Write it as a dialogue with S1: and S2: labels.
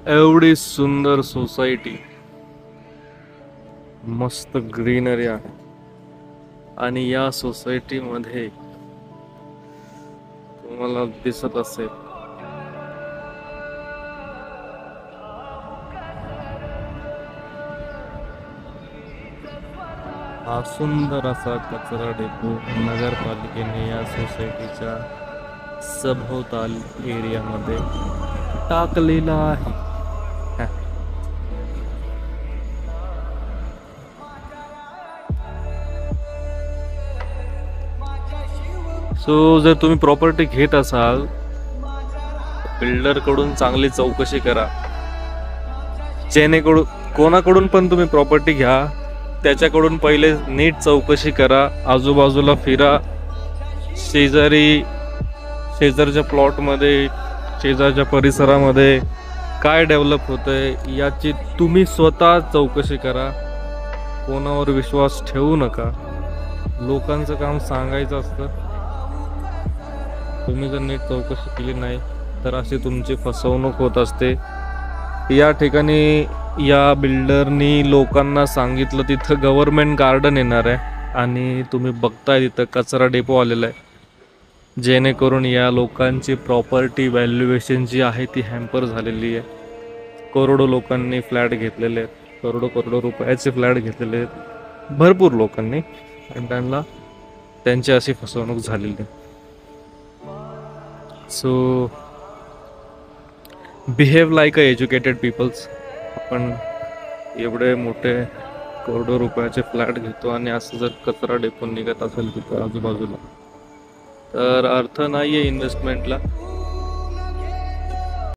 S1: एवढी सुंदर सोसायटी, मस्त ग्रीनरी आहे आणि या सोसायटी मध्ये तुम्हाला दिसत असेल हा सुंदर असा कचरा डेपो नगरपालिकेने या सोसायटीच्या सभोवताल एरियामध्ये टाकलेला आहे. सो जर तुम्ही प्रॉपर्टी घेत असाल, बिल्डर कडून चांगली चौकशी करा. जेणेकडून कोणाकडून पण तुम्ही प्रॉपर्टी घ्या, त्याच्याकडून पहिले नीट चौकशी करा. आजूबाजूला फिरा, शेजारच्या प्लॉटमध्ये, शेजारच्या परिसरामध्ये काय डेव्हलप होतंय याची तुम्ही स्वतः चौकशी करा. कोणावर विश्वास ठेवू नका. लोकांचं काम सांगायचं असतं. तुम्ही जर नीट चौकशी केली नाही तर अशी तुमची फसवणूक होत असते. या ठिकाणी या बिल्डरनी लोकांना सांगितलं तिथं गव्हर्नमेंट गार्डन येणार आहे आणि तुम्ही बघताय तिथं कचरा डेपो आलेला आहे. जेणेकरून या लोकांची प्रॉपर्टी व्हॅल्युएशन जी आहे ती हॅम्पर झालेली आहे. करोडो लोकांनी फ्लॅट घेतलेले आहेत, करोडो रुपयाचे फ्लॅट घेतलेले आहेत भरपूर लोकांनी, आणि त्यांची अशी फसवणूक झालेली आहे. So behave like a educated peoples. आपण एवढे मोठे करोडो रुपयाचे फ्लॅट घेतो आणि असं जर कचरा डेपो निघत असेल तिथं आजूबाजूला, तर अर्थ नाही आहे इन्व्हेस्टमेंटला.